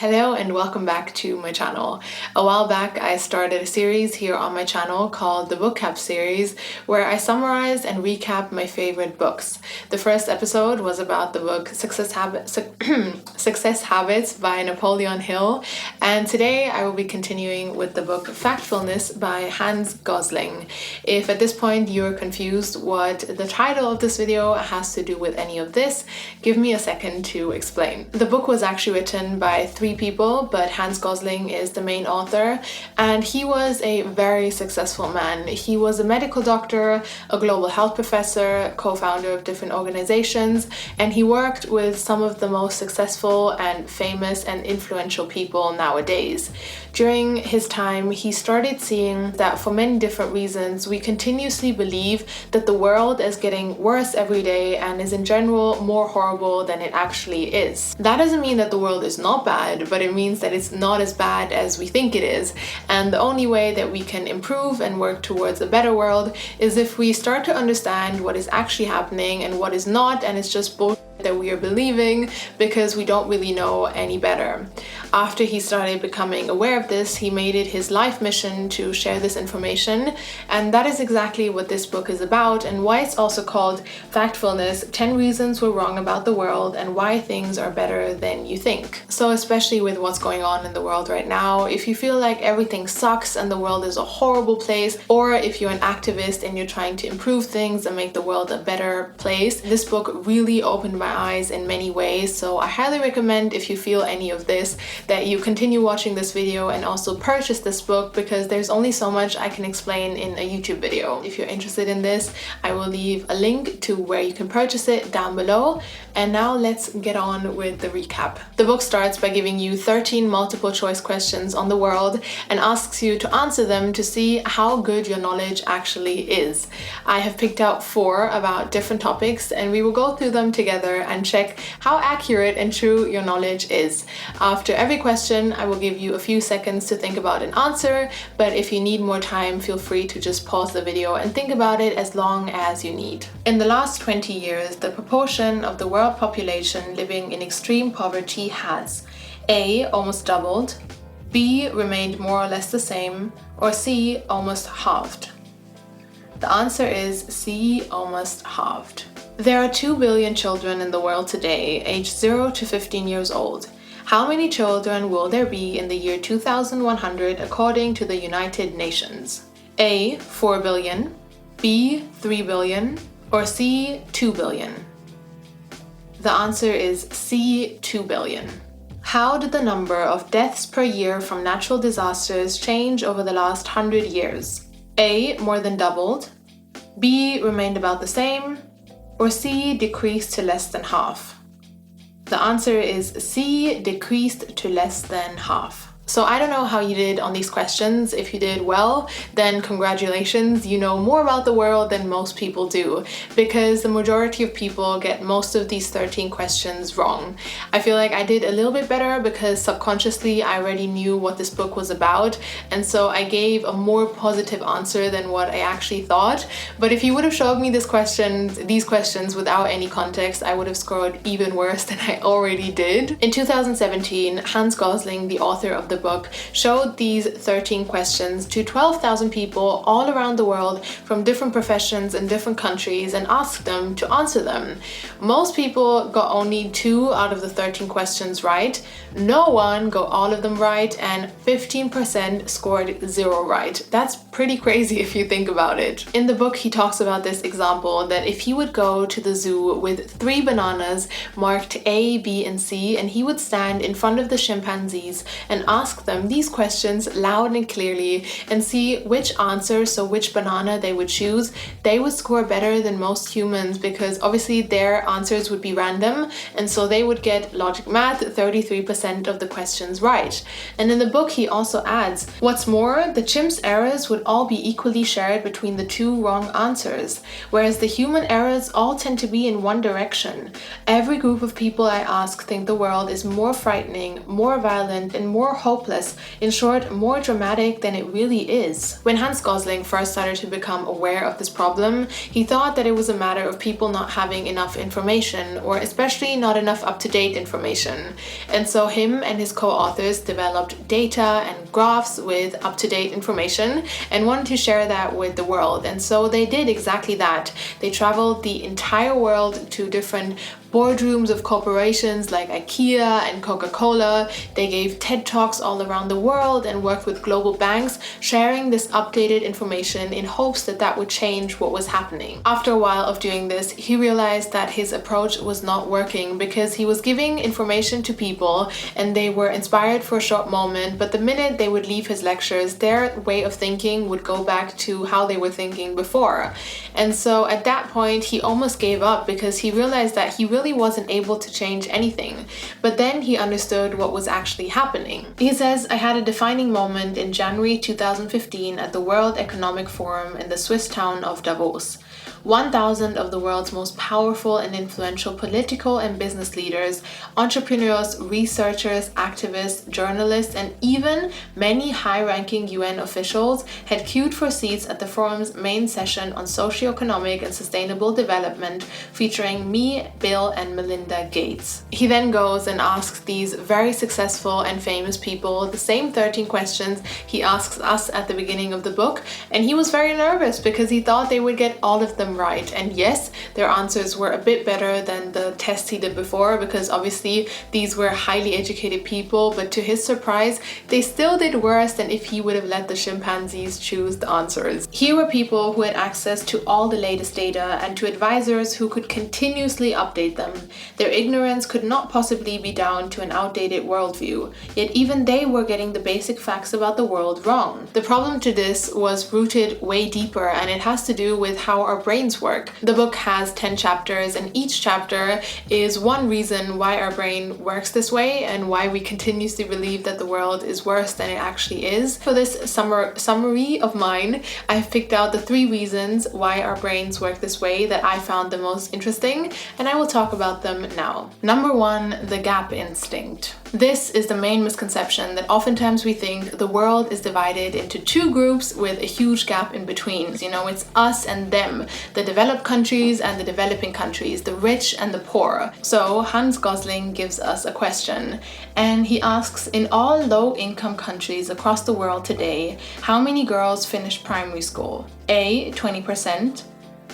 Hello and welcome back to my channel. A while back I started a series here on my channel called the Book Cap series where I summarize and recap my favorite books. The first episode was about the book Success Habits by Napoleon Hill, and today I will be continuing with the book Factfulness by Hans Gosling. If at this point you're confused what the title of this video has to do with any of this, give me a second to explain. The book was actually written by three people, but Hans Gosling is the main author, and he was a very successful man. He was a medical doctor, a global health professor, co-founder of different organizations, and he worked with some of the most successful and famous and influential people nowadays. During his time, he started seeing that for many different reasons, we continuously believe that the world is getting worse every day and is in general more horrible than it actually is. That doesn't mean that the world is not bad, but it means that it's not as bad as we think it is. And the only way that we can improve and work towards a better world is if we start to understand what is actually happening and what is not, and it's just bullshit that we are believing because we don't really know any better. After he started becoming aware of this, he made it his life mission to share this information, and that is exactly what this book is about and why it's also called Factfulness: 10 Reasons We're Wrong About the World and Why Things Are Better Than You Think. So especially with what's going on in the world right now, if you feel like everything sucks and the world is a horrible place, or if you're an activist and you're trying to improve things and make the world a better place, this book really opened my eyes in many ways. So I highly recommend, if you feel any of this, that you continue watching this video and also purchase this book, because there's only so much I can explain in a YouTube video. If you're interested in this, I will leave a link to where you can purchase it down below. And now let's get on with the recap. The book starts by giving you 13 multiple choice questions on the world and asks you to answer them to see how good your knowledge actually is. I have picked out 4 about different topics, and we will go through them together and check how accurate and true your knowledge is. After every question, I will give you a few seconds to think about an answer, but if you need more time, feel free to just pause the video and think about it as long as you need. In the last 20 years, the proportion of the world population living in extreme poverty has A. almost doubled, B. remained more or less the same, or C. almost halved. The answer is C. almost halved. There are 2 billion children in the world today, aged 0 to 15 years old. How many children will there be in the year 2100 according to the United Nations? A. 4 billion, B. 3 billion, or C. 2 billion? The answer is C. 2 billion. How did the number of deaths per year from natural disasters change over the last 100 years? A. more than doubled, B. remained about the same, or C. decreased to less than half? The answer is C. decreased to less than half. So I don't know how you did on these questions. If you did well, then congratulations, you know more about the world than most people do, because the majority of people get most of these 13 questions wrong. I feel like I did a little bit better because subconsciously I already knew what this book was about, and so I gave a more positive answer than what I actually thought. But if you would have showed me these questions without any context, I would have scored even worse than I already did. In 2017, Hans Gosling, the author of the book, showed these 13 questions to 12,000 people all around the world from different professions and different countries and asked them to answer them. Most people got only 2 out of the 13 questions right, no one got all of them right, and 15% scored 0 right. That's pretty crazy if you think about it. In the book, he talks about this example that if he would go to the zoo with 3 bananas marked A, B, and C, and he would stand in front of the chimpanzees and ask them these questions loud and clearly and see which answer, so which banana they would choose, they would score better than most humans, because obviously their answers would be random, and so they would get logic math 33% of the questions right. And in the book he also adds, what's more, the chimp's errors would all be equally shared between the 2 wrong answers, whereas the human errors all tend to be in one direction. Every group of people I ask think the world is more frightening, more violent, and more hopeless hopeless. In short, more dramatic than it really is. When Hans Gosling first started to become aware of this problem, he thought that it was a matter of people not having enough information, or especially not enough up-to-date information. And so him and his co-authors developed data and graphs with up-to-date information and wanted to share that with the world. And so they did exactly that. They traveled the entire world to different boardrooms of corporations like IKEA and Coca-Cola. They gave TED Talks all around the world and worked with global banks, sharing this updated information in hopes that that would change what was happening. After a while of doing this, he realized that his approach was not working because he was giving information to people and they were inspired for a short moment, but the minute they would leave his lectures, their way of thinking would go back to how they were thinking before. And so at that point, he almost gave up because he realized that he really wasn't able to change anything. But then he understood what was actually happening. He says, "I had a defining moment in January 2015 at the World Economic Forum in the Swiss town of Davos. 1,000 of the world's most powerful and influential political and business leaders, entrepreneurs, researchers, activists, journalists, and even many high-ranking UN officials had queued for seats at the forum's main session on socioeconomic and sustainable development, featuring me, Bill, and Melinda Gates." He then goes and asks these very successful and famous people the same 13 questions he asks us at the beginning of the book, and he was very nervous because he thought they would get all of them right. And yes, their answers were a bit better than the tests he did before, because obviously these were highly educated people, but to his surprise, they still did worse than if he would have let the chimpanzees choose the answers. Here were people who had access to all the latest data and to advisors who could continuously update them. Their ignorance could not possibly be down to an outdated worldview, yet even they were getting the basic facts about the world wrong. The problem to this was rooted way deeper, and it has to do with how our brains work. The book has 10 chapters, and each chapter is one reason why our brain works this way and why we continuously believe that the world is worse than it actually is. For this summary of mine, I've picked out the 3 reasons why our brains work this way that I found the most interesting, and I will talk about them now. Number 1, the gap instinct. This is the main misconception, that oftentimes we think the world is divided into 2 groups with a huge gap in between. You know, it's us and them, the developed countries and the developing countries, the rich and the poor. So Hans Gosling gives us a question, and he asks, in all low-income countries across the world today, how many girls finish primary school? A, 20%,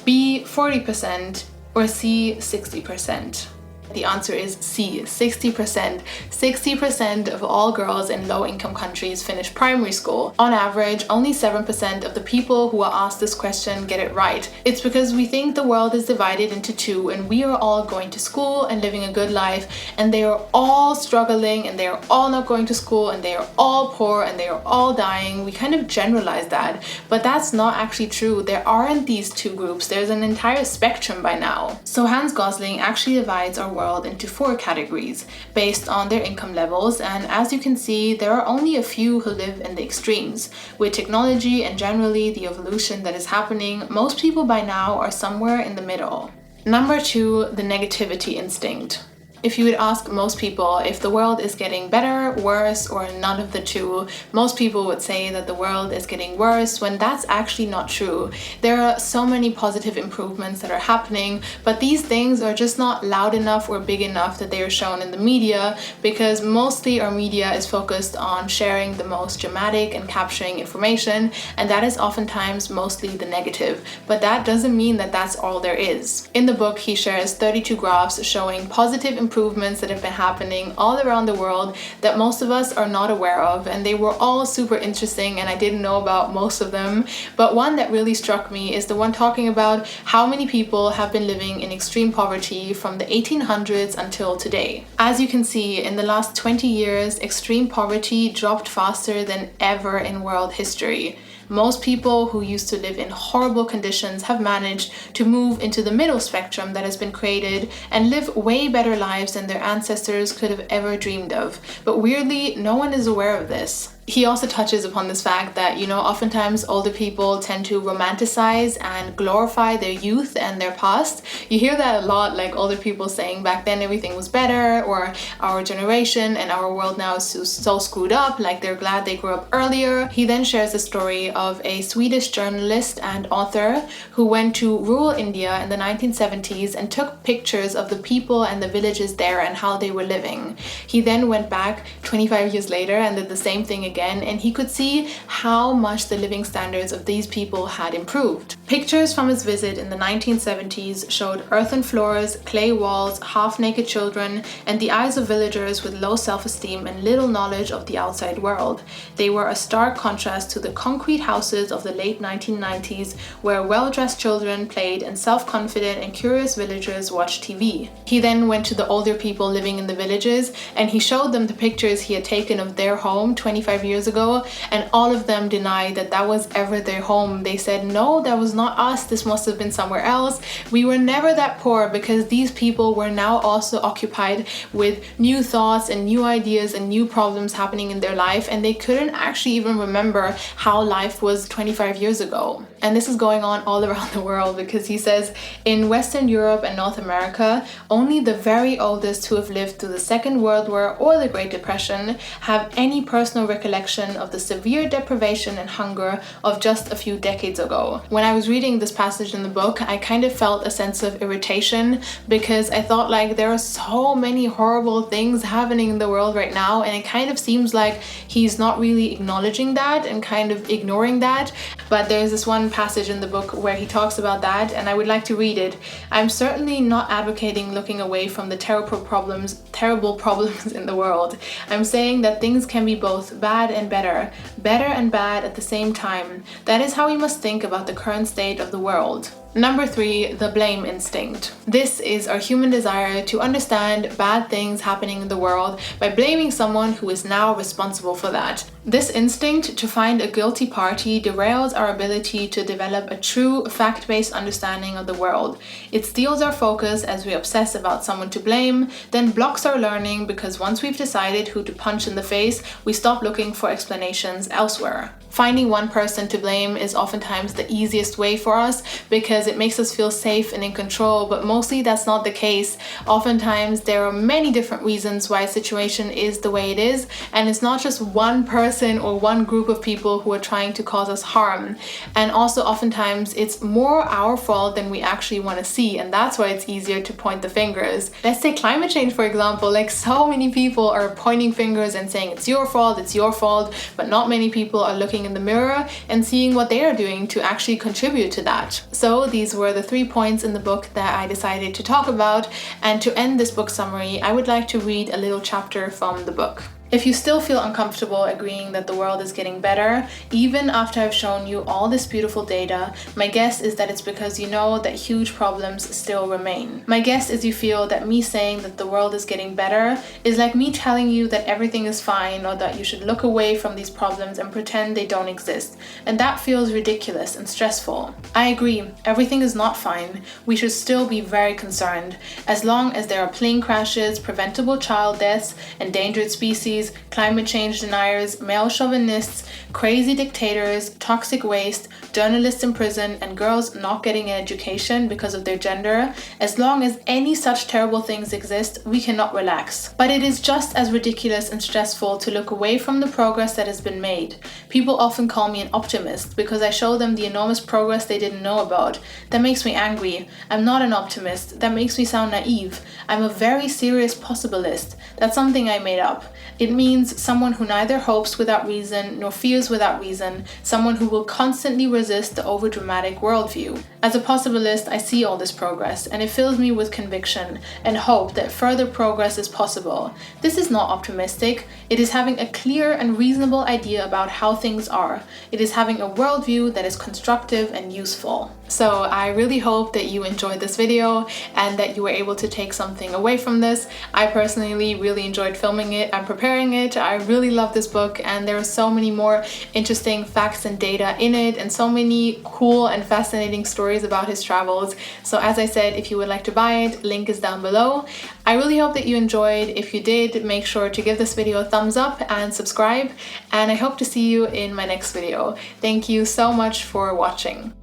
B, 40%, or C, 60%? The answer is C, 60%. 60% of all girls in low-income countries finish primary school. On average, only 7% of the people who are asked this question get it right. It's because we think the world is divided into 2 and we are all going to school and living a good life, and they are all struggling and they are all not going to school and they are all poor and they are all dying. We kind of generalize that, but that's not actually true. There aren't these 2 groups. There's an entire spectrum by now. So Hans Gosling actually divides our world into 4 categories based on their income levels, and as you can see, there are only a few who live in the extremes. With technology and generally the evolution that is happening, most people by now are somewhere in the middle. Number 2, the negativity instinct. If you would ask most people if the world is getting better, worse, or none of the 2, most people would say that the world is getting worse, when that's actually not true. There are so many positive improvements that are happening, but these things are just not loud enough or big enough that they are shown in the media, because mostly our media is focused on sharing the most dramatic and capturing information, and that is oftentimes mostly the negative. But that doesn't mean that that's all there is. In the book, he shares 32 graphs showing positive improvements that have been happening all around the world that most of us are not aware of, and they were all super interesting and I didn't know about most of them. But one that really struck me is the one talking about how many people have been living in extreme poverty from the 1800s until today. As you can see, in the last 20 years, extreme poverty dropped faster than ever in world history. Most people who used to live in horrible conditions have managed to move into the middle spectrum that has been created and live way better lives than their ancestors could have ever dreamed of. But weirdly, no one is aware of this. He also touches upon this fact that, oftentimes older people tend to romanticize and glorify their youth and their past. You hear that a lot, like older people saying back then everything was better, or our generation and our world now is so screwed up, like they're glad they grew up earlier. He then shares the story of a Swedish journalist and author who went to rural India in the 1970s and took pictures of the people and the villages there and how they were living. He then went back 25 years later and did the same thing again, and he could see how much the living standards of these people had improved. Pictures from his visit in the 1970s showed earthen floors, clay walls, half-naked children, and the eyes of villagers with low self-esteem and little knowledge of the outside world. They were a stark contrast to the concrete houses of the late 1990s, where well-dressed children played and self-confident and curious villagers watched TV. He then went to the older people living in the villages, and he showed them the pictures he had taken of their home 25 years ago, and all of them denied that that was ever their home. They said, no, that was not us, this must have been somewhere else. We were never that poor, because these people were now also occupied with new thoughts and new ideas and new problems happening in their life, and they couldn't actually even remember how life was 25 years ago. And this is going on all around the world, because he says in Western Europe and North America, only the very oldest who have lived through the Second World War or the Great Depression have any personal recollection of the severe deprivation and hunger of just a few decades ago. When I was reading this passage in the book, I kind of felt a sense of irritation, because I thought like there are so many horrible things happening in the world right now, and it kind of seems like he's not really acknowledging that and kind of ignoring that. But there's this one passage in the book where he talks about that, and I would like to read it. I'm certainly not advocating looking away from the terrible problems in the world. I'm saying that things can be both bad and better and bad at the same time. That is how we must think about the current state of the world. Number 3, the blame instinct. This is our human desire to understand bad things happening in the world by blaming someone who is now responsible for that. This instinct to find a guilty party derails our ability to develop a true fact-based understanding of the world. It steals our focus as we obsess about someone to blame, then blocks our learning, because once we've decided who to punch in the face, we stop looking for explanations elsewhere. Finding one person to blame is oftentimes the easiest way for us, because it makes us feel safe and in control, but mostly that's not the case. Oftentimes there are many different reasons why a situation is the way it is, and it's not just one person or one group of people who are trying to cause us harm. And also oftentimes it's more our fault than we actually want to see, and that's why it's easier to point the fingers. Let's take climate change for example. Like, so many people are pointing fingers and saying it's your fault, but not many people are looking in the mirror and seeing what they are doing to actually contribute to that. So these were the 3 points in the book that I decided to talk about, and to end this book summary, I would like to read a little chapter from the book. If you still feel uncomfortable agreeing that the world is getting better, even after I've shown you all this beautiful data, my guess is that it's because you know that huge problems still remain. My guess is you feel that me saying that the world is getting better is like me telling you that everything is fine, or that you should look away from these problems and pretend they don't exist. And that feels ridiculous and stressful. I agree, everything is not fine. We should still be very concerned. As long as there are plane crashes, preventable child deaths, endangered species, climate change deniers, male chauvinists, crazy dictators, toxic waste, journalists in prison, and girls not getting an education because of their gender, as long as any such terrible things exist, we cannot relax. But it is just as ridiculous and stressful to look away from the progress that has been made. People often call me an optimist because I show them the enormous progress they didn't know about. That makes me angry. I'm not an optimist. That makes me sound naive. I'm a very serious possibilist. That's something I made up. It means someone who neither hopes without reason nor fears without reason, someone who will constantly resist the overdramatic worldview. As a possibilist, I see all this progress, and it fills me with conviction and hope that further progress is possible. This is not optimistic. It is having a clear and reasonable idea about how things are. It is having a worldview that is constructive and useful. So I really hope that you enjoyed this video and that you were able to take something away from this. I personally really enjoyed filming it and preparing it. I really love this book, and there are so many more interesting facts and data in it, and so many cool and fascinating stories stories about his travels. So as I said, if you would like to buy it, link is down below. I really hope that you enjoyed. If you did, make sure to give this video a thumbs up and subscribe, and I hope to see you in my next video. Thank you so much for watching.